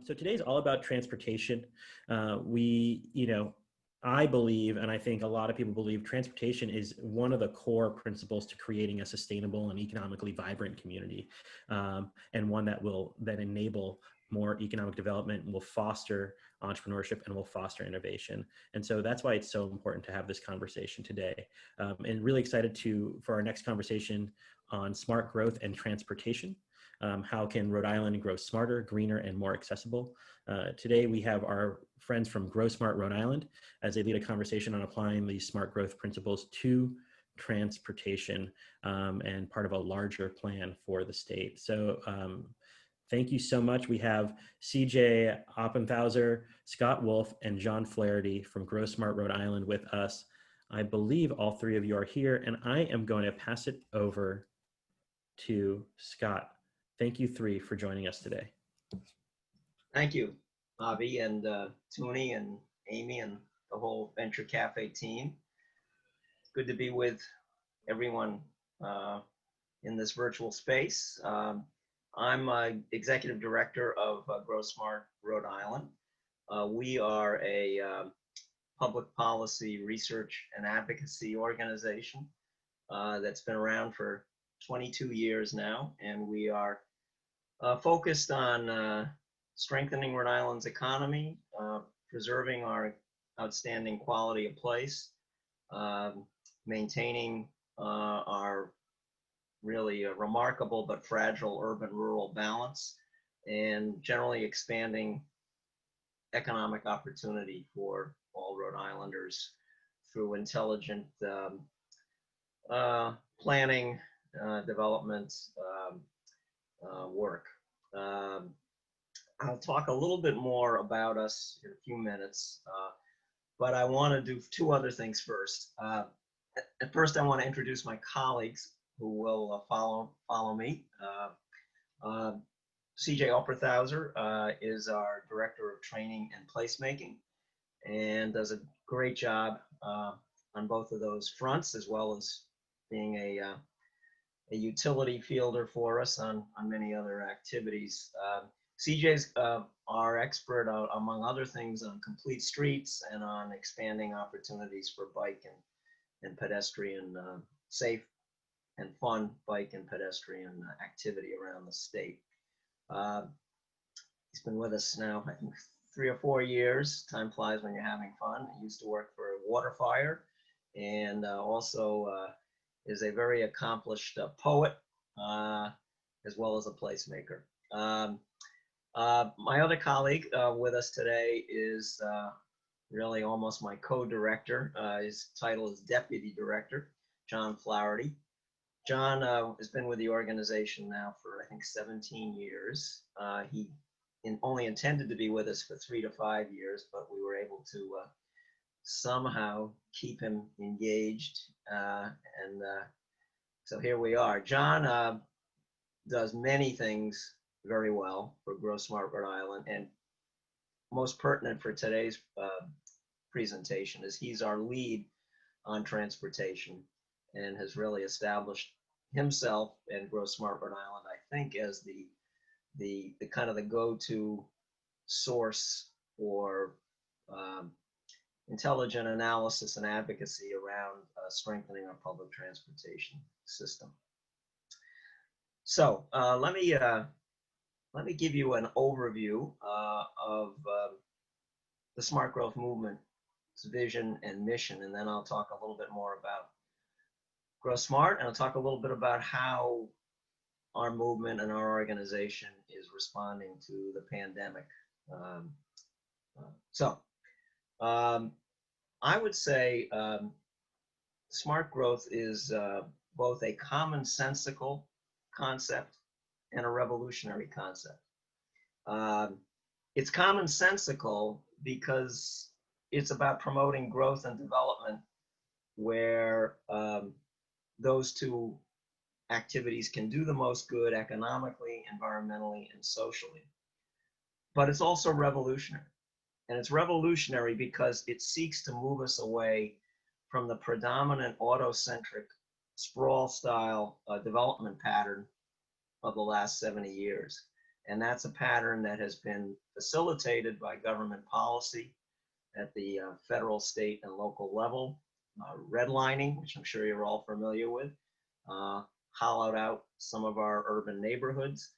So today's all about transportation. I believe, and I think a lot of people believe, transportation is one of the core principles to creating a sustainable and economically vibrant community, and one that will then enable more economic development and will foster entrepreneurship and will foster innovation. And so that's why it's so important to have this conversation today. And really excited for our next conversation on smart growth and transportation. How can Rhode Island grow smarter, greener, and more accessible? Today, we have our friends from Grow Smart Rhode Island as they lead a conversation on applying these smart growth principles to transportation and part of a larger plan for the state. So thank you so much. We have CJ Opperthauser, Scott Wolf, and John Flaherty from Grow Smart Rhode Island with us. I believe all three of you are here, and I am going to pass it over to Scott. Thank you three for joining us today. Thank you, Bobby and Toonie and Amy and the whole Venture Cafe team. It's good to be with everyone in this virtual space. I'm Executive Director of Grow Smart Rhode Island. We are a public policy research and advocacy organization that's been around for 22 years now, and we are focused on strengthening Rhode Island's economy, preserving our outstanding quality of place, maintaining our really remarkable but fragile urban-rural balance, and generally expanding economic opportunity for all Rhode Islanders through intelligent planning, development, work. I'll talk a little bit more about us in a few minutes, but I want to do two other things first. At first, I want to introduce my colleagues who will follow me. CJ Opperthauser is our Director of Training and Placemaking and does a great job on both of those fronts, as well as being a utility fielder for us on many other activities. CJ's our expert, among other things, on complete streets and on expanding opportunities for bike and pedestrian, safe and fun bike and pedestrian activity around the state. He's been with us now, I think, 3 or 4 years. Time flies when you're having fun. He used to work for Waterfire, and also is a very accomplished poet, as well as a placemaker. My other colleague with us today is really almost my co-director. His title is Deputy Director, John Flaherty. John has been with the organization now for, I think, 17 years. He only intended to be with us for 3 to 5 years, but we were able to somehow keep him engaged, and so here we are. John does many things very well for Grow Smart Rhode Island, and most pertinent for today's presentation is he's our lead on transportation and has really established himself and Grow Smart Rhode Island, I think, as the kind of the go-to source for intelligent analysis and advocacy around strengthening our public transportation system. So let me give you an overview of the Smart Growth Movement's vision and mission, and then I'll talk a little bit more about Grow Smart, and I'll talk a little bit about how our movement and our organization is responding to the pandemic. I would say smart growth is both a commonsensical concept and a revolutionary concept. It's commonsensical because it's about promoting growth and development where those two activities can do the most good economically, environmentally, and socially. But it's also revolutionary. And it's revolutionary because it seeks to move us away from the predominant auto-centric sprawl style development pattern of the last 70 years And that's a pattern that has been facilitated by government policy at the federal, state, and local level. Redlining, which I'm sure you're all familiar with, hollowed out some of our urban neighborhoods,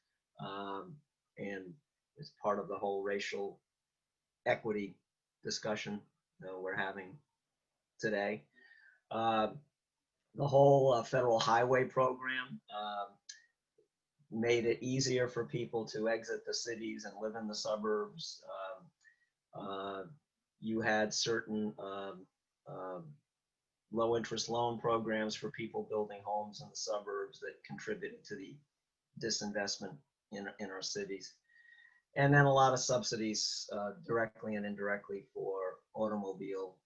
and it's part of the whole racial equity discussion we're having today. The whole federal highway program made it easier for people to exit the cities and live in the suburbs. You had certain low interest loan programs for people building homes in the suburbs that contributed to the disinvestment in our cities. And then a lot of subsidies directly and indirectly for automobile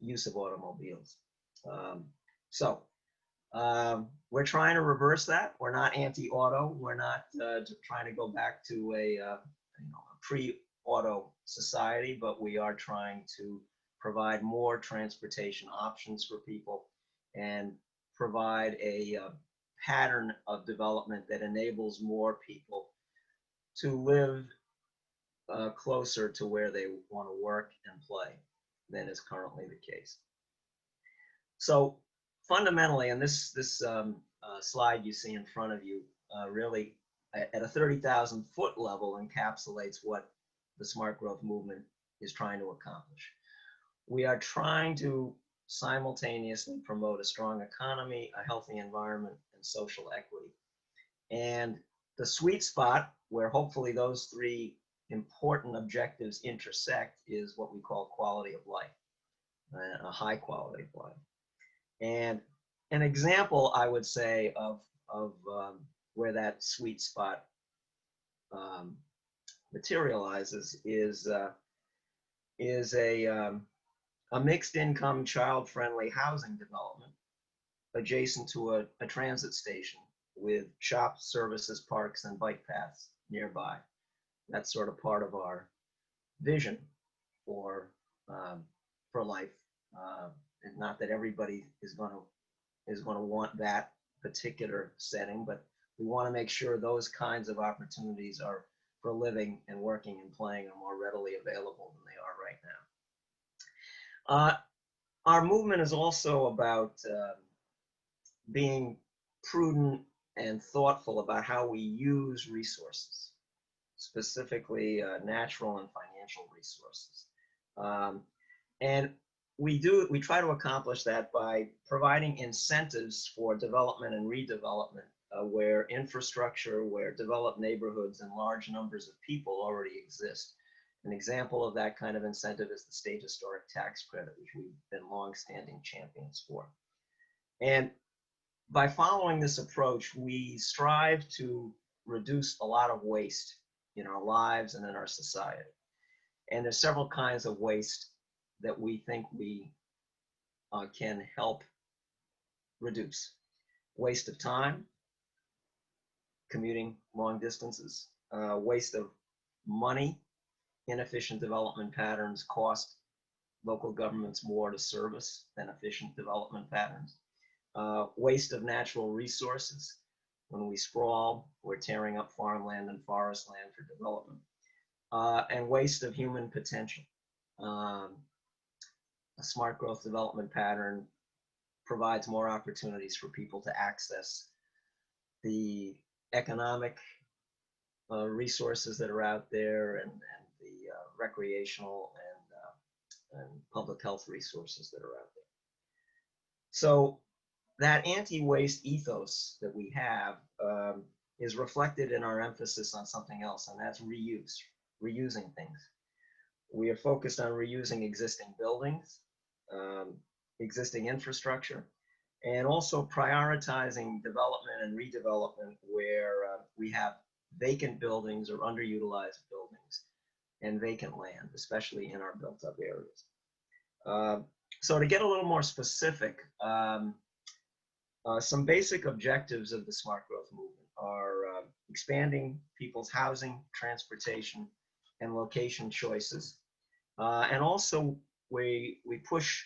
use of automobiles. We're trying to reverse that. We're not anti-auto. We're not trying to go back to a pre-auto society, but we are trying to provide more transportation options for people and provide a pattern of development that enables more people to live closer to where they want to work and play than is currently the case. So fundamentally, and this slide you see in front of you really at a 30,000 foot level encapsulates what the smart growth movement is trying to accomplish. We are trying to simultaneously promote a strong economy, a healthy environment, and social equity. And the sweet spot where hopefully those three important objectives intersect is what we call quality of life, a high quality of life. And an example, I would say, of where that sweet spot materializes is a mixed income, child-friendly housing development adjacent to a transit station with shops, services, parks, and bike paths nearby. That's sort of part of our vision for life. And not that everybody is going to want that particular setting, but we want to make sure those kinds of opportunities are for living and working and playing are more readily available than they are right now. Our movement is also about being prudent and thoughtful about how we use resources, specifically natural and financial resources. And we try to accomplish that by providing incentives for development and redevelopment where infrastructure, where developed neighborhoods and large numbers of people already exist. An example of that kind of incentive is the state historic tax credit, which we've been longstanding champions for. And by following this approach, we strive to reduce a lot of waste in our lives and in our society. And there's several kinds of waste that we think we can help reduce. Waste of time, commuting long distances, waste of money, inefficient development patterns cost local governments more to service than efficient development patterns. Waste of natural resources. When we sprawl, we're tearing up farmland and forest land for development. And waste of human potential. A smart growth development pattern provides more opportunities for people to access the economic resources that are out there and the recreational and public health resources that are out there. So that anti-waste ethos that we have is reflected in our emphasis on something else, and that's reuse, reusing things. We are focused on reusing existing buildings, existing infrastructure, and also prioritizing development and redevelopment where we have vacant buildings or underutilized buildings and vacant land, especially in our built-up areas. So to get a little more specific, some basic objectives of the smart growth movement are expanding people's housing, transportation, and location choices. And also we push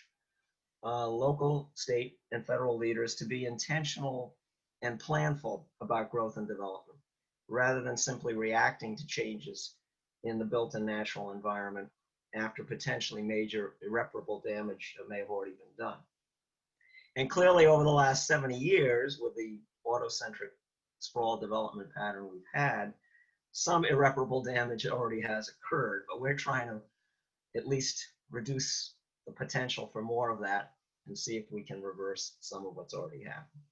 local, state, and federal leaders to be intentional and planful about growth and development. rather than simply reacting to changes in the built and natural environment after potentially major irreparable damage may have already been done. And clearly over the last 70 years, with the autocentric sprawl development pattern we've had, some irreparable damage already has occurred, but we're trying to at least reduce the potential for more of that and see if we can reverse some of what's already happened.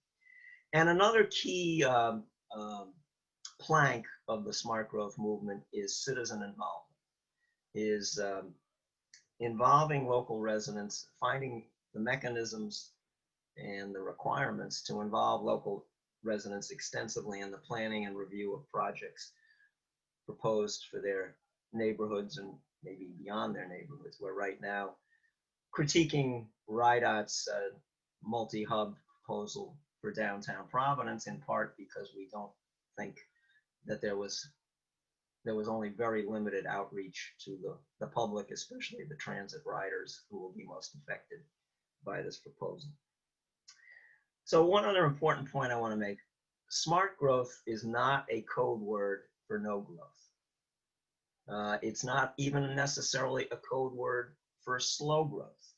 And another key plank of the smart growth movement is citizen involvement, is involving local residents, finding the mechanisms and the requirements to involve local residents extensively in the planning and review of projects proposed for their neighborhoods and maybe beyond their neighborhoods. Where right now, critiquing RIDOT's multi-hub proposal for downtown Providence, in part because we don't think that there was only very limited outreach to the public, especially the transit riders who will be most affected by this proposal. So one other important point I want to make: smart growth is not a code word for no growth. It's not even necessarily a code word for slow growth.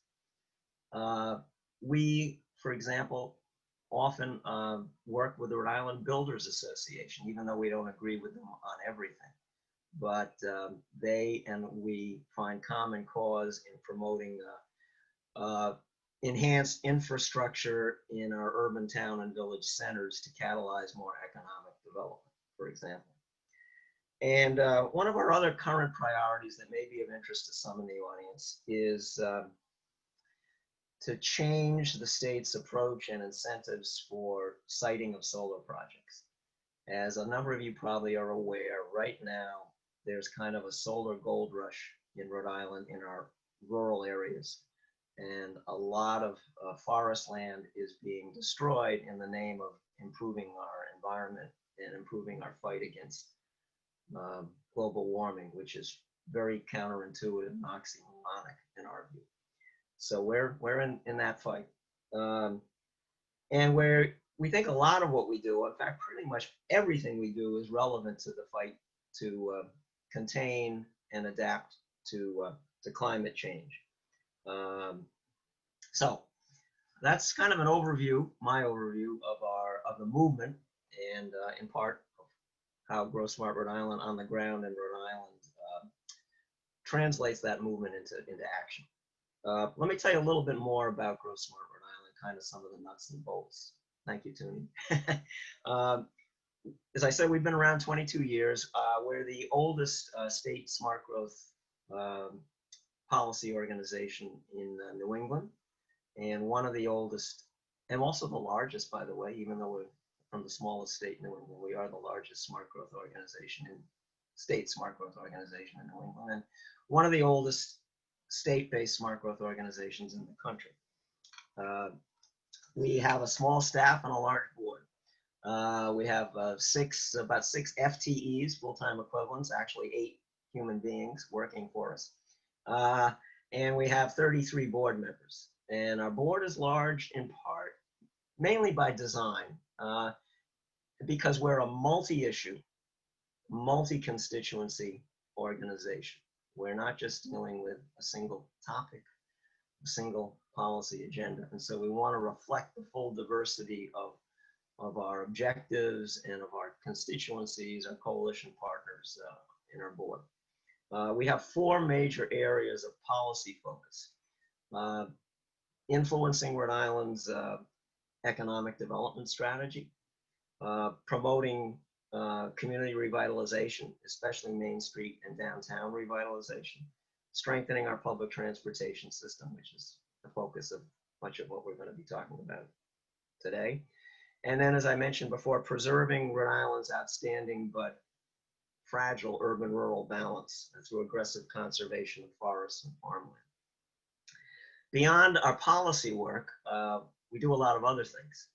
We, for example, often work with the Rhode Island Builders Association, even though we don't agree with them on everything. But they and we find common cause in promoting enhanced infrastructure in our urban town and village centers to catalyze more economic development, for example. And one of our other current priorities that may be of interest to some in the audience is to change the state's approach and incentives for siting of solar projects. As a number of you probably are aware, right now, there's kind of a solar gold rush in Rhode Island in our rural areas. And a lot of forest land is being destroyed in the name of improving our environment and improving our fight against global warming, which is very counterintuitive and oxymoronic in our view. So we're in that fight. And we think a lot of what we do, in fact, pretty much everything we do, is relevant to the fight to contain and adapt to climate change. So that's kind of an overview, my overview of the movement, and in part of how Grow Smart Rhode Island on the ground in Rhode Island translates that movement into action. Let me tell you a little bit more about Grow Smart Rhode Island, kind of some of the nuts and bolts. Thank you, Toonie. As I said, we've been around 22 years. We're the oldest state smart growth policy organization in New England, and one of the oldest, and also the largest, by the way, even though we're from the smallest state in New England, we are the largest smart growth organization state smart growth organization in New England, and one of the oldest state-based smart growth organizations in the country. We have a small staff and a large board. We have about six FTEs, full-time equivalents, actually 8 human beings working for us. And we have 33 board members. And our board is large in part, mainly by design, because we're a multi-issue, multi-constituency organization. We're not just dealing with a single topic, a single policy agenda. And so we want to reflect the full diversity of our objectives and of our constituencies, our coalition partners in our board. We have 4 major areas of policy focus. Influencing Rhode Island's economic development strategy, promoting community revitalization, especially Main Street and downtown revitalization, strengthening our public transportation system, which is the focus of much of what we're going to be talking about today. And then, as I mentioned before, preserving Rhode Island's outstanding but fragile urban-rural balance through aggressive conservation of forests and farmland. Beyond our policy work, we do a lot of other things.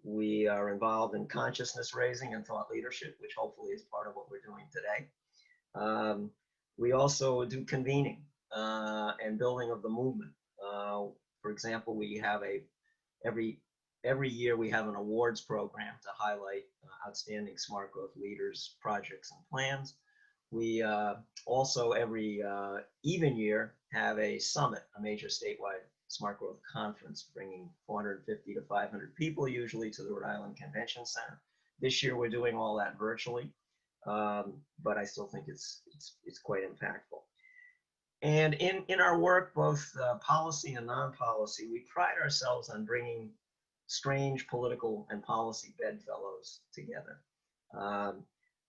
We are involved in consciousness raising and thought leadership, which hopefully is part of what we're doing today. We also do convening and building of the movement. For example, we have every every year we have an awards program to highlight outstanding smart growth leaders, projects, and plans. We also every even year have a summit, a major statewide smart growth conference, bringing 450 to 500 people usually to the Rhode Island Convention Center. This year we're doing all that virtually, but I still think it's quite impactful. And in our work, both policy and non-policy, we pride ourselves on bringing strange political and policy bedfellows together.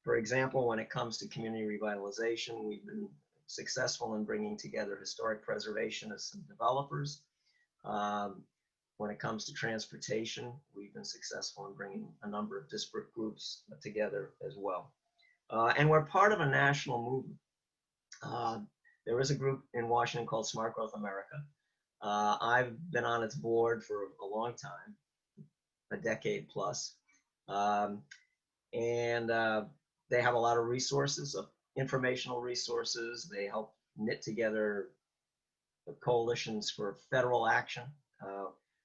For example, when it comes to community revitalization, we've been successful in bringing together historic preservationists and developers. When it comes to transportation, we've been successful in bringing a number of disparate groups together as well. And we're part of a national movement. There is a group in Washington called Smart Growth America. I've been on its board for a long time, a decade plus. They have a lot of resources, informational resources. They help knit together coalitions for federal action,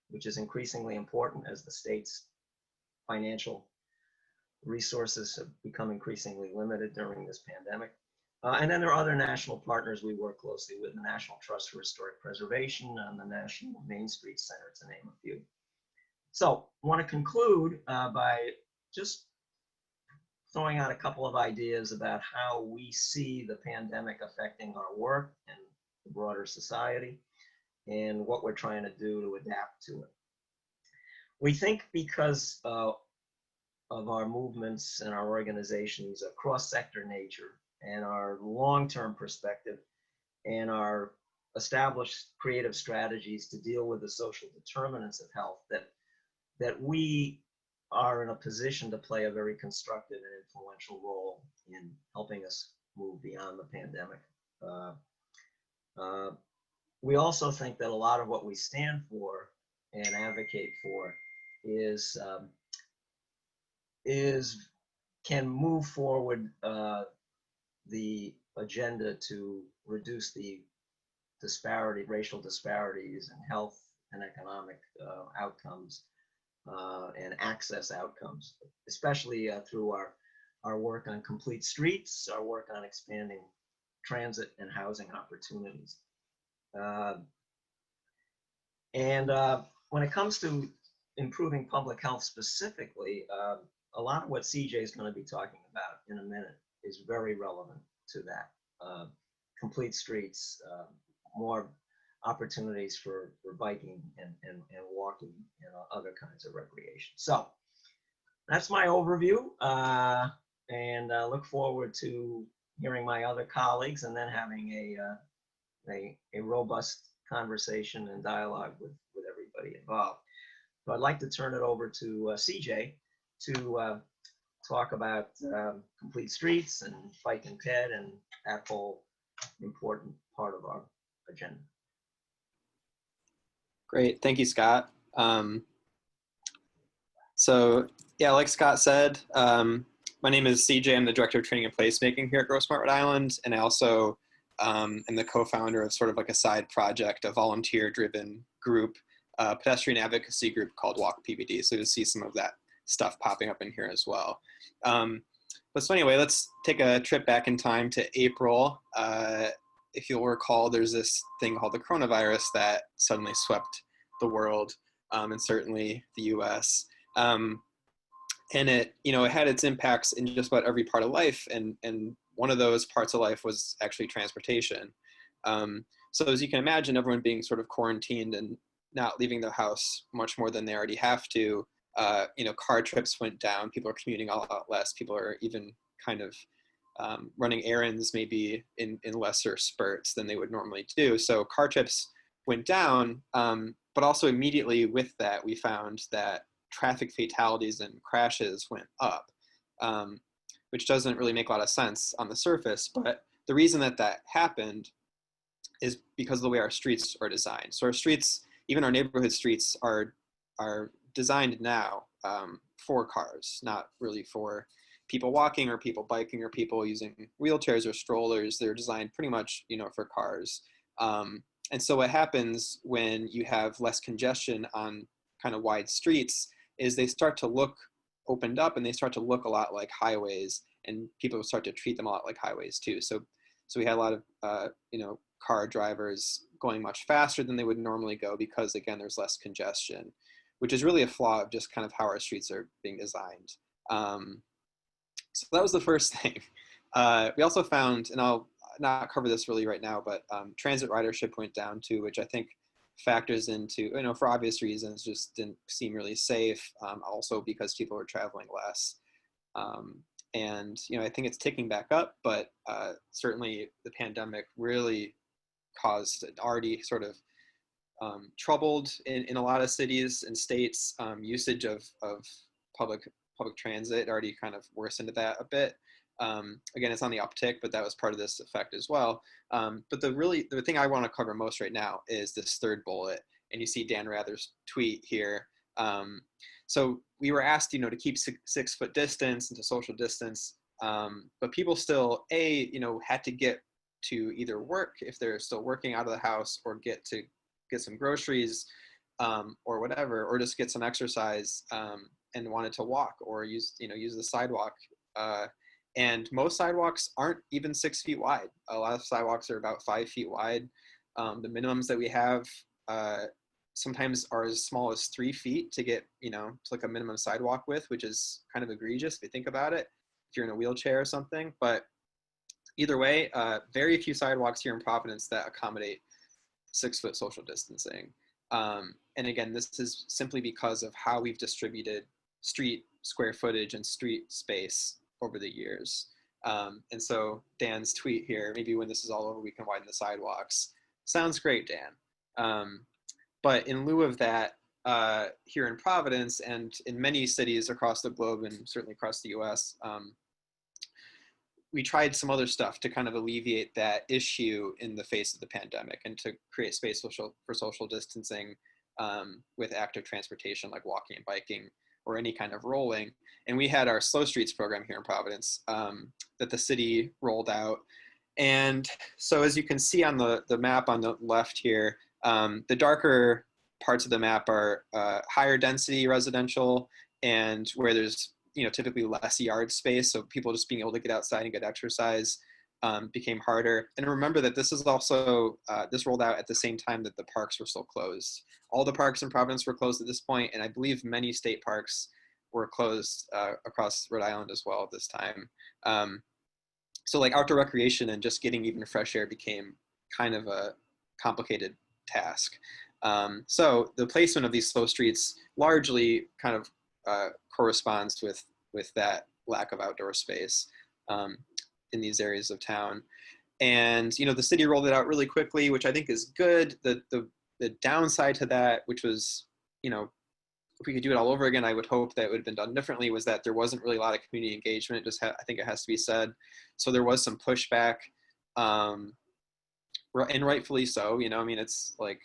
which is increasingly important as the state's financial resources have become increasingly limited during this pandemic. And then there are other national partners we work closely with, the National Trust for Historic Preservation and the National Main Street Center, to name a few. So I want to conclude by just throwing out a couple of ideas about how we see the pandemic affecting our work and the broader society and what we're trying to do to adapt to it. We think because of our movements and our organizations, a cross-sector nature, and our long-term perspective, and our established creative strategies to deal with the social determinants of health, that we are in a position to play a very constructive and influential role in helping us move beyond the pandemic. We also think that a lot of what we stand for and advocate for can move forward the agenda to reduce the racial disparities in health and economic outcomes and access outcomes, especially through our work on complete streets, our work on expanding transit and housing opportunities. When it comes to improving public health specifically, a lot of what CJ is going to be talking about in a minute is very relevant to that. Complete streets, more opportunities for biking and walking and other kinds of recreation. So that's my overview, and look forward to hearing my other colleagues and then having a robust conversation and dialogue with everybody involved. So I'd like to turn it over to CJ to talk about complete streets and bike and ped and that whole important part of our agenda. Great, thank you, Scott. So yeah, like Scott said, my name is CJ. I'm the Director of Training and Placemaking here at Grow Smart Rhode Island, and I also am the co-founder of sort of like a side project, a volunteer-driven group, pedestrian advocacy group called Walk PBD. So you'll see some of that stuff popping up in here as well. But so anyway, let's take a trip back in time to April. If you'll recall, there's this thing called the coronavirus that suddenly swept the world, and certainly the US. And it had its impacts in just about every part of life. And one of those parts of life was actually transportation. So as you can imagine, everyone being sort of quarantined and not leaving their house much more than they already have to, car trips went down. People are commuting a lot less. People are even kind of running errands maybe in lesser spurts than they would normally do. So car trips went down, but also immediately with that, we found that traffic fatalities and crashes went up, which doesn't really make a lot of sense on the surface. But the reason that happened is because of the way our streets are designed. So our streets, even our neighborhood streets, are designed now for cars, not really for people walking or people biking or people using wheelchairs or strollers. They're designed pretty much, for cars. And so what happens when you have less congestion on kind of wide streets is they start to look opened up, and they start to look a lot like highways, and people start to treat them a lot like highways too. So we had a lot of car drivers going much faster than they would normally go because, again, there's less congestion, which is really a flaw of just kind of how our streets are being designed. So that was the first thing. We also found, and I'll not cover this really right now, but transit ridership went down too, which I think factors into, for obvious reasons, just didn't seem really safe. Also because people were traveling less. And, I think it's ticking back up, but certainly the pandemic really caused already sort of troubled in a lot of cities and states usage of public transit already kind of worsened that a bit. Again, it's on the uptick, but that was part of this effect as well. But the thing I want to cover most right now is this third bullet, and you see Dan Rather's tweet here. So we were asked, to keep 6 foot distance and to social distance, but people still, had to get to either work if they're still working out of the house, or get some groceries, or whatever, or just get some exercise, and wanted to walk or use the sidewalk. And most sidewalks aren't even 6 feet wide. A lot of sidewalks are about 5 feet wide. The minimums that we have sometimes are as small as 3 feet to get, to like a minimum sidewalk width, which is kind of egregious if you think about it, if you're in a wheelchair or something. But either way, very few sidewalks here in Providence that accommodate 6 foot social distancing. And again, this is simply because of how we've distributed street square footage and street space over the years. And so Dan's tweet here, maybe when this is all over, we can widen the sidewalks. Sounds great, Dan. But in lieu of that, here in Providence and in many cities across the globe, and certainly across the US, we tried some other stuff to kind of alleviate that issue in the face of the pandemic and to create space for social distancing with active transportation like walking and biking or any kind of rolling. And we had our Slow Streets program here in Providence that the city rolled out. And so as you can see on the map on the left here, the darker parts of the map are higher density residential, and where there's typically less yard space, so people just being able to get outside and get exercise became harder. And remember that this is also, this rolled out at the same time that the parks were still closed. All the parks in Providence were closed at this point, and I believe many state parks were closed across Rhode Island as well at this time. So like outdoor recreation and just getting even fresh air became kind of a complicated task. So the placement of these slow streets largely kind of corresponds with that lack of outdoor space in these areas of town. And the city rolled it out really quickly, which I think is good. The downside to that, which was, if we could do it all over again, I would hope that it would have been done differently, was that there wasn't really a lot of community engagement. I think it has to be said. So there was some pushback, and rightfully so. It's like,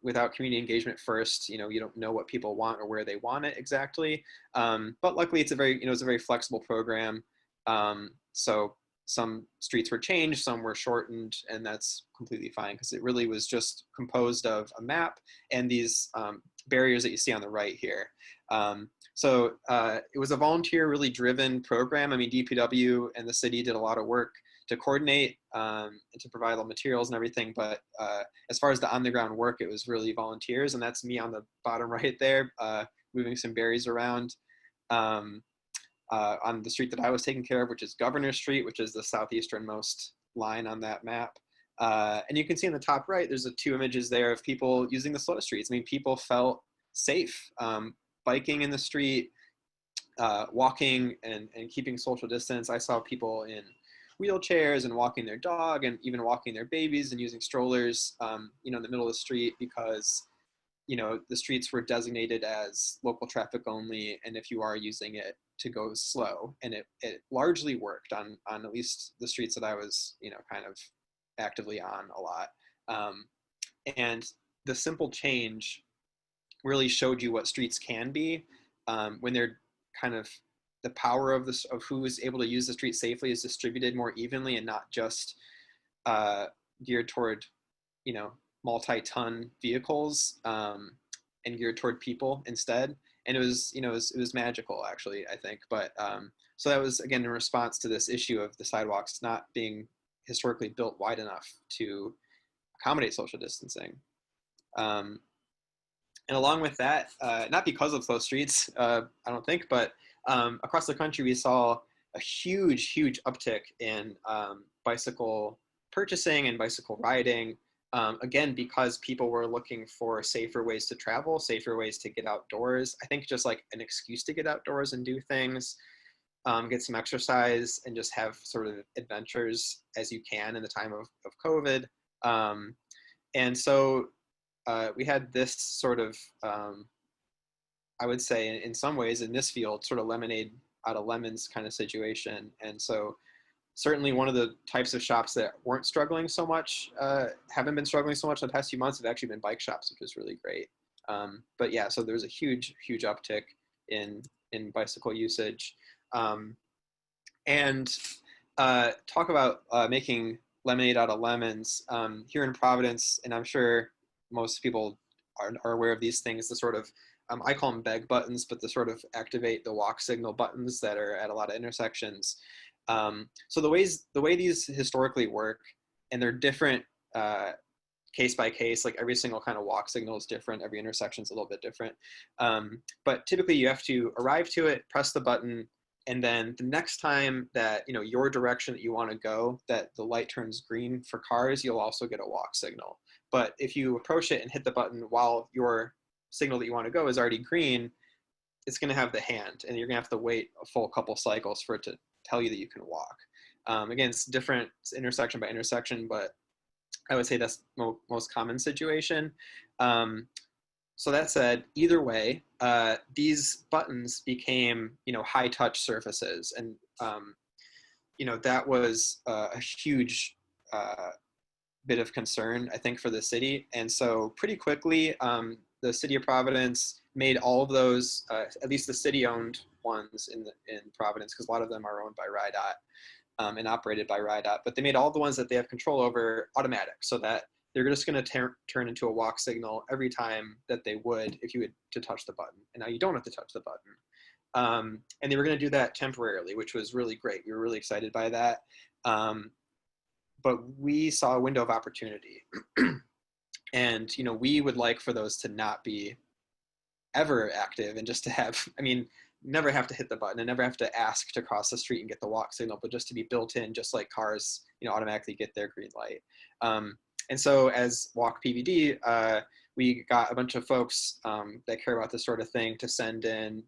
without community engagement first, you don't know what people want or where they want it exactly. But luckily, it's a very flexible program. So some streets were changed, some were shortened, and that's completely fine because it really was just composed of a map and these barriers that you see on the right here. So it was a volunteer, really driven program. I mean, DPW and the city did a lot of work to coordinate and to provide all the materials and everything. But as far as the on-the-ground work, it was really volunteers, and that's me on the bottom right there, moving some berries around on the street that I was taking care of, which is Governor Street, which is the southeasternmost line on that map. And you can see in the top right, there's 2 images there of people using the slow streets. I mean, people felt safe biking in the street, walking and keeping social distance. I saw people in wheelchairs and walking their dog and even walking their babies and using strollers, in the middle of the street because, the streets were designated as local traffic only. And if you are using it, to go slow. And it largely worked on at least the streets that I was, kind of actively on a lot. And the simple change really showed you what streets can be when they're kind of, the power of who is able to use the street safely is distributed more evenly and not just geared toward, multi-ton vehicles. and geared toward people instead. And it was, you know, it was magical actually, I think. But so that was, again, in response to this issue of the sidewalks not being historically built wide enough to accommodate social distancing. And along with that, not because of closed streets, I don't think, but across the country, we saw a huge uptick in bicycle purchasing and bicycle riding. Again, because people were looking for safer ways to travel, safer ways to get outdoors. I think just like an excuse to get outdoors and do things, get some exercise, and just have sort of adventures as you can in the time of COVID. And so we had this sort of, I would say in some ways in this field, sort of lemonade out of lemons kind of situation. And so certainly one of the types of shops that weren't struggling so much, haven't been struggling so much in the past few months have actually been bike shops, which is really great. But yeah, so there's a huge uptick in bicycle usage. And talk about making lemonade out of lemons. Here in Providence, and I'm sure most people are aware of these things, the sort of, I call them beg buttons, but the sort of activate the walk signal buttons that are at a lot of intersections. So the way these historically work, and they're different case by case, like every single kind of walk signal is different, every intersection is a little bit different. But typically you have to arrive to it, press the button, and then the next time that, you know, your direction that you want to go, that the light turns green for cars, you'll also get a walk signal. But if you approach it and hit the button while your signal that you want to go is already green, it's going to have the hand, and you're going to have to wait a full couple cycles for it to tell you that you can walk. Again, it's different, it's intersection by intersection, but I would say that's the most common situation. So that said, either way, these buttons became, you know, high touch surfaces. And, you know, that was a huge bit of concern, I think, for the city. And so pretty quickly, the city of Providence made all of those, at least the city-owned ones in Providence, because a lot of them are owned by RIDOT and operated by RIDOT, but they made all the ones that they have control over automatic, so that they're just going to turn into a walk signal every time that they would if you had to touch the button. And now you don't have to touch the button. And they were going to do that temporarily, which was really great. We were really excited by that. But we saw a window of opportunity. And, you know, we would like for those to not be ever active, and just to have, I mean, never have to hit the button and never have to ask to cross the street and get the walk signal, but just to be built in, just like cars, you know, automatically get their green light. And so as Walk PVD, we got a bunch of folks that care about this sort of thing to send in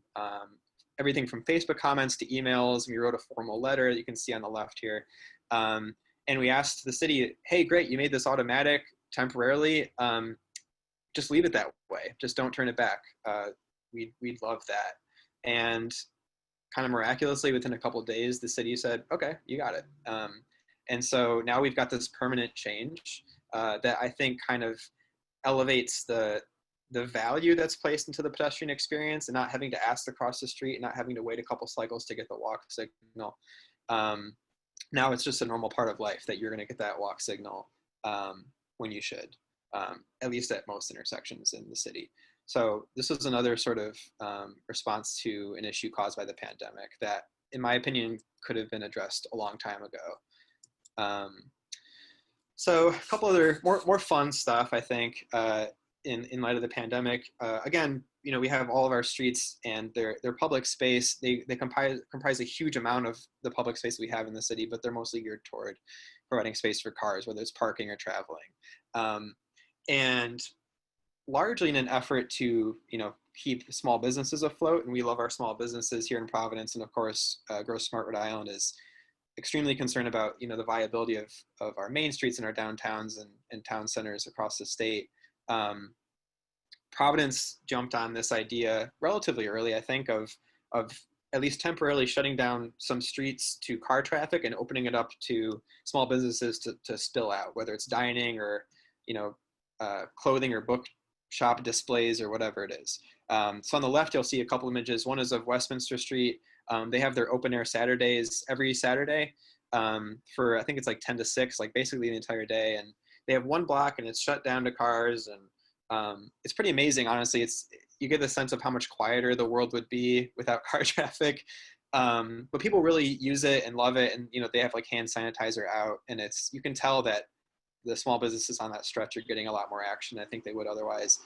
everything from Facebook comments to emails. We wrote a formal letter that you can see on the left here. And we asked the city, hey, great, you made this automatic temporarily. Just leave it that way. Just don't turn it back. We'd love that. And kind of miraculously, within a couple of days, the city said, okay, you got it. And so now we've got this permanent change that I think kind of elevates the value that's placed into the pedestrian experience, and not having to ask to cross the street and not having to wait a couple cycles to get the walk signal. Now it's just a normal part of life that you're going to get that walk signal when you should, at least at most intersections in the city. So this was another sort of response to an issue caused by the pandemic that, in my opinion, could have been addressed a long time ago. So a couple other more fun stuff, I think, in light of the pandemic. Again, you know, we have all of our streets and their public space. They comprise a huge amount of the public space we have in the city, but they're mostly geared toward providing space for cars, whether it's parking or traveling. And largely in an effort to, you know, keep small businesses afloat, and we love our small businesses here in Providence, and of course, Grow Smart Rhode Island is extremely concerned about, you know, the viability of our main streets and our downtowns and town centers across the state. Providence jumped on this idea relatively early, I think, of at least temporarily shutting down some streets to car traffic and opening it up to small businesses to spill out, whether it's dining or, you know, clothing or book shop displays or whatever it is. So on the left, you'll see a couple images. One is of Westminster Street. They have their open air Saturdays every Saturday for, I think it's like 10 to 6, like basically the entire day. And they have one block and it's shut down to cars, and it's pretty amazing, honestly. You get the sense of how much quieter the world would be without car traffic. But people really use it and love it, and they have like hand sanitizer out, and you can tell that the small businesses on that stretch are getting a lot more action than I think they would otherwise.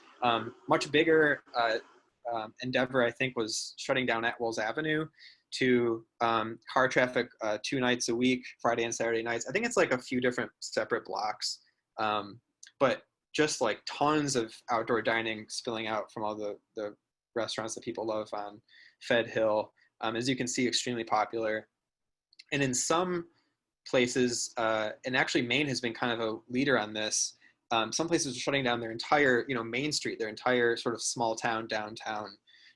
Much bigger endeavor, I think, was shutting down Atwells Avenue to car traffic 2 nights a week, Friday and Saturday nights. I think it's like a few different separate blocks, but just like tons of outdoor dining spilling out from all the restaurants that people love on Fed Hill. As you can see, extremely popular. And in some places, and actually Maine has been kind of a leader on this, some places are shutting down their entire, Main Street, their entire sort of small town downtown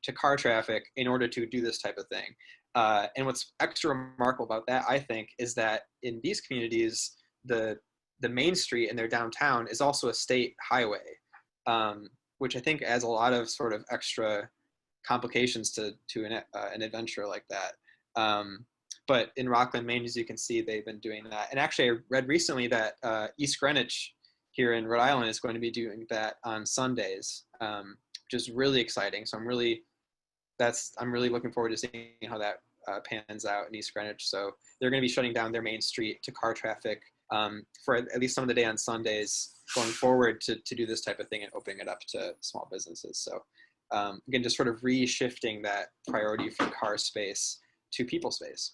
to car traffic in order to do this type of thing. And what's extra remarkable about that, I think, is that in these communities, the Main Street in their downtown is also a state highway, which I think adds a lot of sort of extra complications to an adventure like that. But in Rockland, Maine, as you can see, they've been doing that. And actually, I read recently that East Greenwich here in Rhode Island is going to be doing that on Sundays, which is really exciting. So I'm really looking forward to seeing how that pans out in East Greenwich. So they're going to be shutting down their main street to car traffic for at least some of the day on Sundays going forward to do this type of thing and opening it up to small businesses. So again, just sort of re-shifting that priority from car space to people space.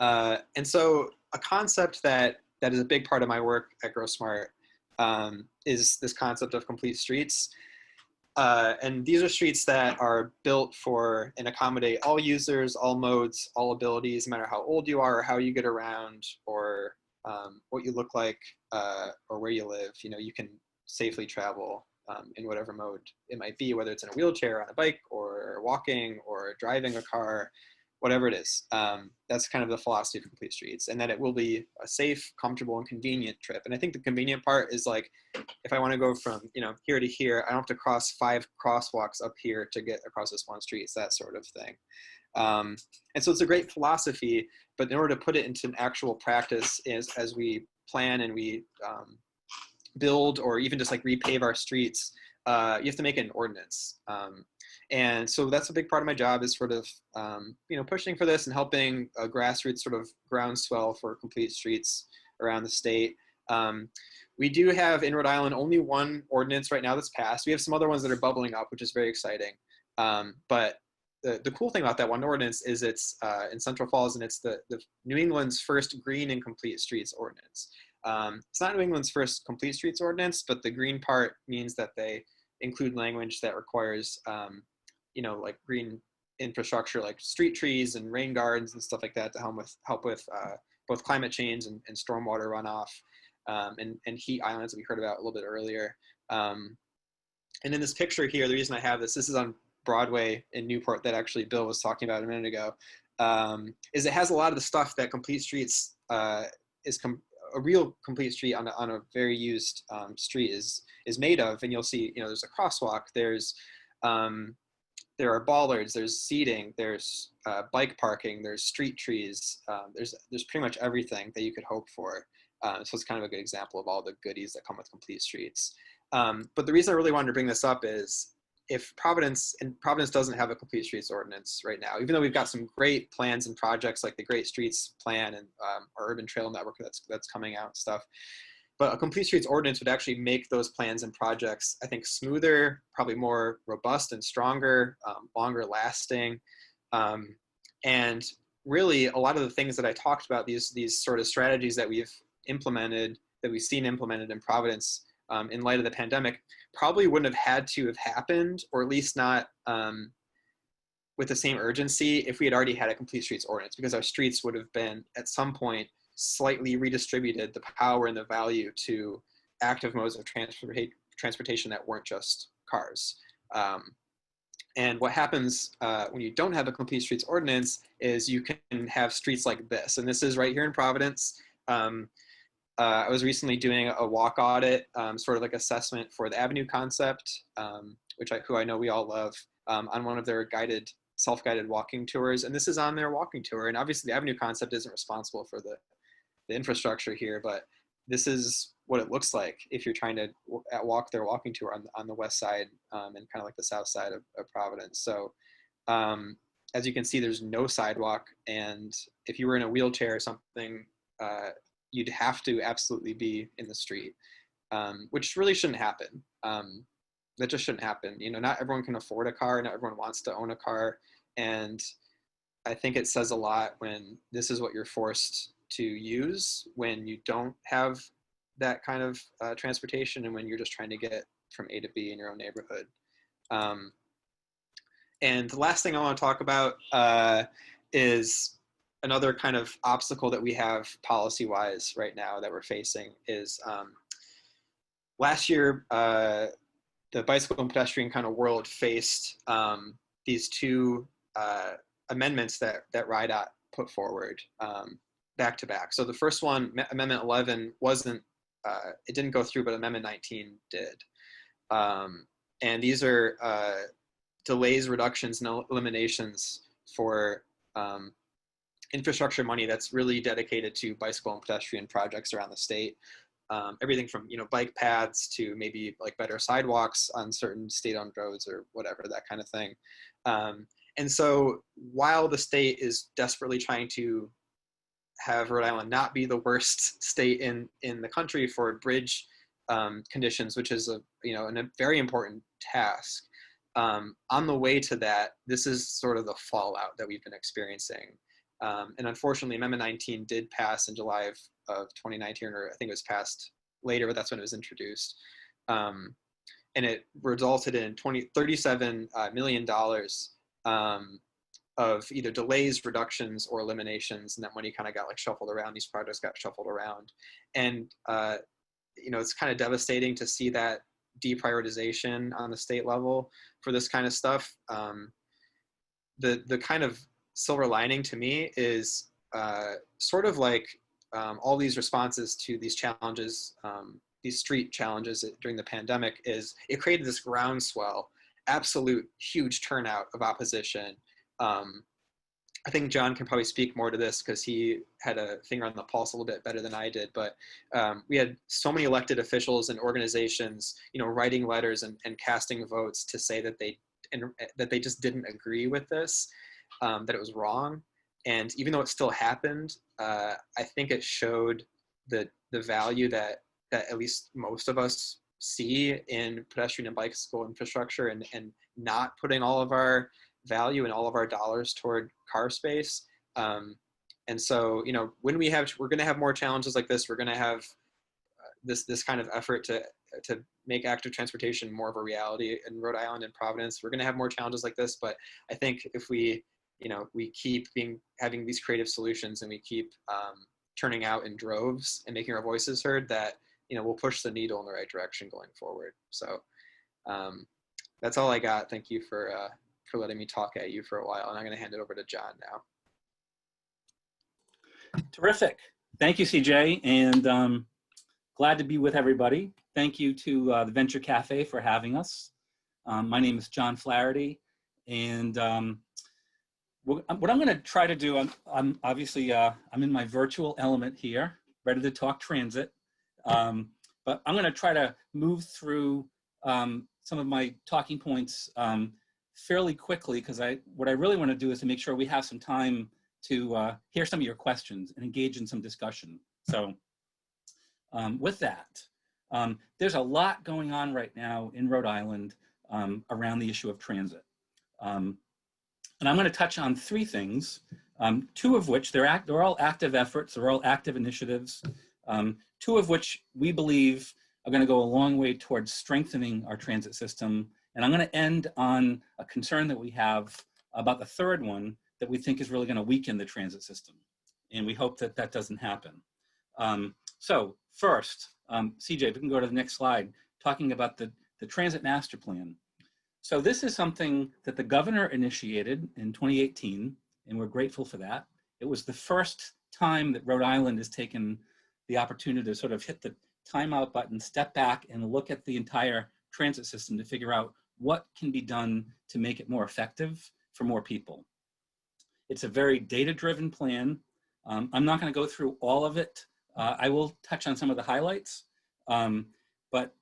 And so a concept that is a big part of my work at GrowSmart is this concept of complete streets. And these are streets that are built for and accommodate all users, all modes, all abilities, no matter how old you are or how you get around or what you look like or where you live. You can safely travel in whatever mode it might be, whether it's in a wheelchair, on a bike, or walking, or driving a car, whatever it is. That's kind of the philosophy of complete streets, and that it will be a safe, comfortable, and convenient trip. And I think the convenient part is like, if I want to go from here to here, I don't have to cross 5 crosswalks up here to get across this one street. It's that sort of thing. And so it's a great philosophy, but in order to put it into an actual practice as we plan and we build or even just like repave our streets, you have to make it an ordinance. And so that's a big part of my job, is sort of, pushing for this and helping a grassroots sort of groundswell for complete streets around the state. We do have in Rhode Island only one ordinance right now that's passed. We have some other ones that are bubbling up, which is very exciting. But the cool thing about that one ordinance is it's in Central Falls, and it's the New England's first green and complete streets ordinance. It's not New England's first complete streets ordinance, but the green part means that they include language that requires, like green infrastructure, like street trees and rain gardens and stuff like that, to help with both climate change and stormwater runoff, and heat islands that we heard about a little bit earlier. And in this picture here, the reason I have this is on Broadway in Newport that actually Bill was talking about a minute ago, is it has a lot of the stuff that complete streets a real complete street on a very used street is made of. And you'll see, there's a crosswalk, there are bollards, there's seating, there's bike parking, there's street trees, there's pretty much everything that you could hope for. So it's kind of a good example of all the goodies that come with complete streets. But the reason I really wanted to bring this up is, if Providence doesn't have a complete streets ordinance right now, even though we've got some great plans and projects like the Great Streets Plan and our urban trail network that's coming out and stuff, but a complete streets ordinance would actually make those plans and projects, I think, smoother, probably more robust and stronger, longer lasting. And really a lot of the things that I talked about, these sort of strategies that we've seen implemented in Providence in light of the pandemic, probably wouldn't have had to have happened, or at least not with the same urgency, if we had already had a complete streets ordinance, because our streets would have been at some point slightly redistributed the power and the value to active modes of transportation that weren't just cars. And what happens when you don't have a complete streets ordinance is you can have streets like this. And this is right here in Providence. I was recently doing a walk audit, sort of like assessment for the Avenue concept, who I know we all love, on one of their self-guided walking tours. And this is on their walking tour. And obviously the Avenue concept isn't responsible for the infrastructure here, but this is what it looks like if you're trying to walk their walking tour on the west side and kind of like the south side of Providence. So as you can see, there's no sidewalk, and if you were in a wheelchair or something, you'd have to absolutely be in the street, which really shouldn't happen. That just shouldn't happen. You know, not everyone can afford a car, not everyone wants to own a car, and I think it says a lot when this is what you're forced to use when you don't have that kind of transportation, and when you're just trying to get from A to B in your own neighborhood. And the last thing I want to talk about is another kind of obstacle that we have policy-wise right now that we're facing is last year, the bicycle and pedestrian kind of world faced these two amendments that RIDOT put forward back to back. So the first one, Amendment 11, wasn't, it didn't go through, but Amendment 19 did. And these are delays, reductions, and eliminations for infrastructure money that's really dedicated to bicycle and pedestrian projects around the state. Everything from, you know, bike paths to maybe like better sidewalks on certain state-owned roads or whatever, that kind of thing. And so while the state is desperately trying to have Rhode Island not be the worst state in the country for bridge conditions, which is a very important task, on the way to that, this is sort of the fallout that we've been experiencing. And unfortunately, Amendment 19 did pass in July of 2019, or I think it was passed later, but that's when it was introduced. And it resulted in $37 million of either delays, reductions, or eliminations, and that money kind of got like shuffled around. These projects got shuffled around. And, you know, it's kind of devastating to see that deprioritization on the state level for this kind of stuff. The kind of silver lining to me is sort of like all these responses to these challenges, these street challenges during the pandemic, is it created this groundswell, absolute huge turnout of opposition. I think John can probably speak more to this because he had a finger on the pulse a little bit better than I did, but we had so many elected officials and organizations, you know, writing letters and casting votes to say that they just didn't agree with this, that it was wrong. And even though it still happened, I think it showed the value that at least most of us see in pedestrian and bicycle infrastructure, and not putting all of our value and all of our dollars toward car space. And so, you know, when we're going to have more challenges like this, we're going to have this kind of effort to make active transportation more of a reality in Rhode Island and Providence. We're going to have more challenges like this, but I think if we keep having these creative solutions, and we keep turning out in droves and making our voices heard, that, you know, we'll push the needle in the right direction going forward. So that's all I got. Thank you for letting me talk at you for a while, and I'm going to hand it over to John now. Terrific. Thank you, CJ, and glad to be with everybody. Thank you to the Venture Cafe for having us. My name is John Flaherty, and what I'm going to try to do, I'm obviously, I'm in my virtual element here, ready to talk transit, but I'm going to try to move through some of my talking points fairly quickly, because what I really want to do is to make sure we have some time to hear some of your questions and engage in some discussion. So with that, there's a lot going on right now in Rhode Island around the issue of transit. And I'm going to touch on three things, two of which they're all active efforts, they're all active initiatives, two of which we believe are going to go a long way towards strengthening our transit system. And I'm going to end on a concern that we have about the third one that we think is really going to weaken the transit system. And we hope that that doesn't happen. So first, CJ, if we can go to the next slide, talking about the transit master plan. So this is something that the governor initiated in 2018, and we're grateful for that. It was the first time that Rhode Island has taken the opportunity to sort of hit the timeout button, step back, and look at the entire transit system to figure out what can be done to make it more effective for more people. It's a very data-driven plan. I'm not going to go through all of it I will touch on some of the highlights, but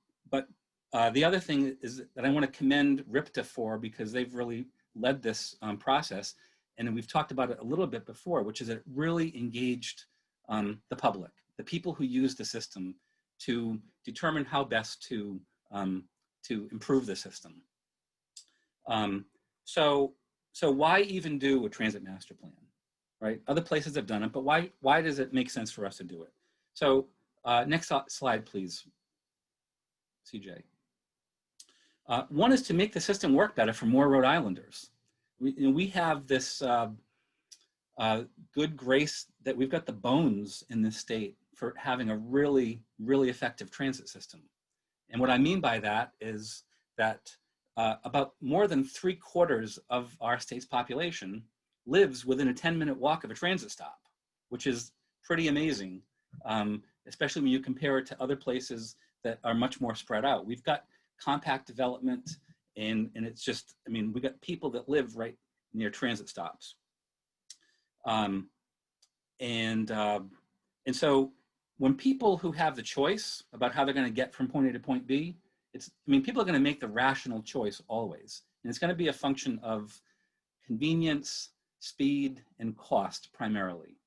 the other thing is that I want to commend RIPTA for, because they've really led this process, and we've talked about it a little bit before, which is that it really engaged the public, the people who use the system, to determine how best to improve the system. So why even do a transit master plan, right? Other places have done it, but why does it make sense for us to do it? So next slide, please, CJ. One is to make the system work better for more Rhode Islanders. We have this good grace that we've got the bones in this state for having a really, really effective transit system. And what I mean by that is that about more than 3/4 of our state's population lives within a 10-minute walk of a transit stop, which is pretty amazing, especially when you compare it to other places that are much more spread out. We've got compact development, and it's just, I mean, we got people that live right near transit stops. And so when people who have the choice about how they're going to get from point A to point B, people are going to make the rational choice always. And it's going to be a function of convenience, speed, and cost primarily.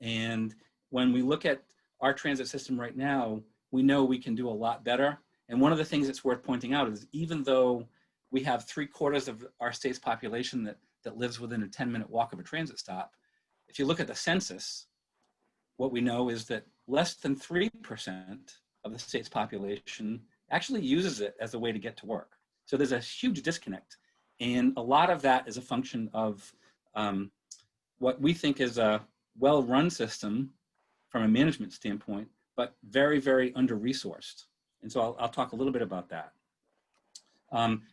And when we look at our transit system right now, we know we can do a lot better. And one of the things that's worth pointing out is, even though we have 3/4 of our state's population that lives within a 10-minute walk of a transit stop, if you look at the census, what we know is that less than 3% of the state's population actually uses it as a way to get to work. So there's a huge disconnect. And a lot of that is a function of what we think is a well-run system from a management standpoint, but very, very under-resourced. And so I'll talk a little bit about that.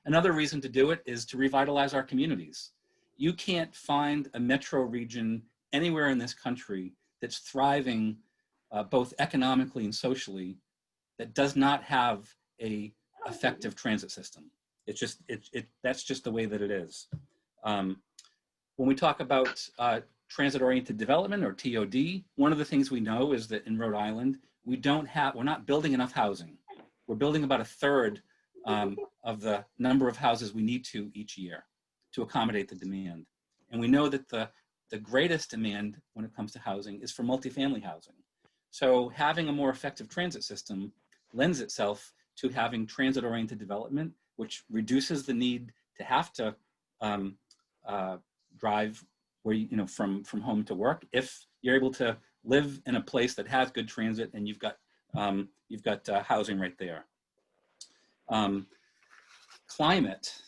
Another reason to do it is to revitalize our communities. You can't find a metro region anywhere in this country that's thriving both economically and socially that does not have a effective transit system. It's just, that's just the way that it is. When we talk about transit-oriented development, or TOD, one of the things we know is that in Rhode Island, we're not building enough housing. We're building about 1/3 of the number of houses we need to each year to accommodate the demand. And we know that the greatest demand when it comes to housing is for multifamily housing. So having a more effective transit system lends itself to having transit-oriented development, which reduces the need to have to drive from home to work, if you're able to live in a place that has good transit and you've got housing right there. Climate.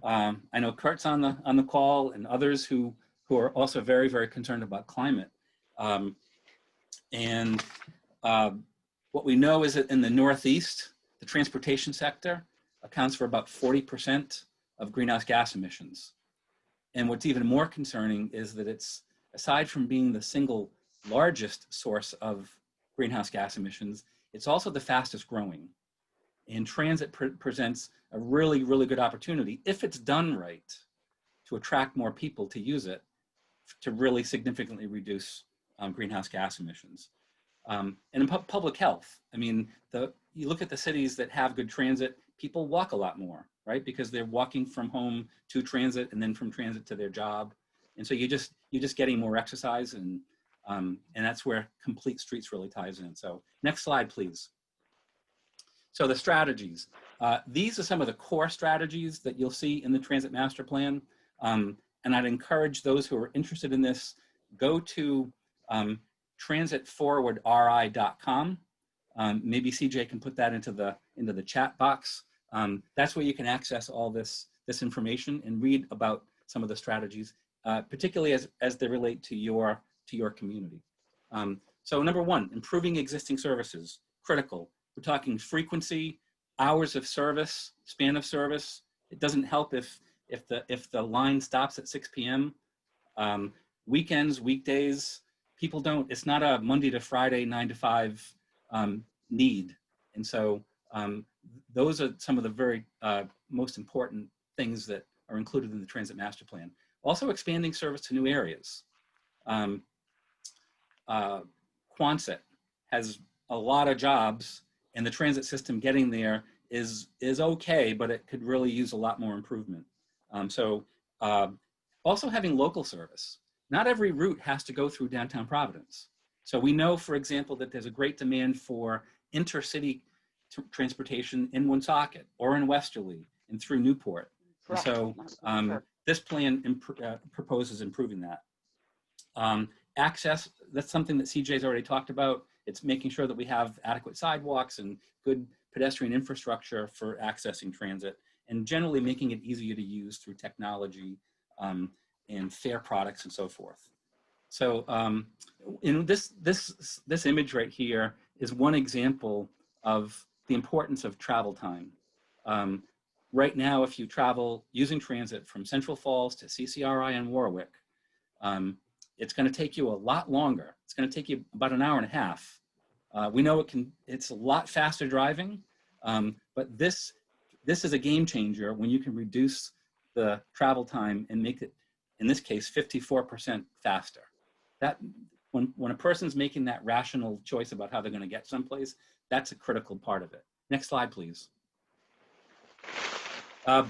I know Kurt's on the call, and others who are also very, very concerned about climate. What we know is that in the Northeast, the transportation sector accounts for about 40% of greenhouse gas emissions. And what's even more concerning is that it's, aside from being the single largest source of greenhouse gas emissions, it's also the fastest growing. And transit presents a really, really good opportunity, if it's done right, to attract more people to use it, to really significantly reduce greenhouse gas emissions. And in public health, I mean, you look at the cities that have good transit, people walk a lot more, right? Because they're walking from home to transit and then from transit to their job. And so you're just getting more exercise, and that's where Complete Streets really ties in. So next slide, please. So the strategies. These are some of the core strategies that you'll see in the Transit Master Plan. And I'd encourage those who are interested in this, go to transitforwardri.com. Maybe CJ can put that into the chat box. That's where you can access all this information and read about some of the strategies, particularly as they relate to your community. So number one, improving existing services, critical. We're talking frequency, hours of service, span of service. It doesn't help if the line stops at 6 p.m. Weekends, weekdays, people don't. It's not a Monday to Friday 9 to 5 need, and so those are some of the very most important things that are included in the Transit Master Plan. Also, expanding service to new areas. Quonset has a lot of jobs, and the transit system getting there is okay, but it could really use a lot more improvement. Also having local service. Not every route has to go through downtown Providence. So we know, for example, that there's a great demand for intercity transportation in Woonsocket or in Westerly and through Newport. And so this plan proposes improving that. Access, that's something that CJ's already talked about. It's making sure that we have adequate sidewalks and good pedestrian infrastructure for accessing transit, and generally making it easier to use through technology and fair products and so forth. So this image right here is one example of the importance of travel time. Right now, if you travel using transit from Central Falls to CCRI and Warwick, it's going to take you a lot longer. It's going to take you about an hour and a half. We know it's a lot faster driving, but this is a game changer when you can reduce the travel time and make it, in this case, 54% faster. That when a person's making that rational choice about how they're going to get someplace, that's a critical part of it. Next slide, please.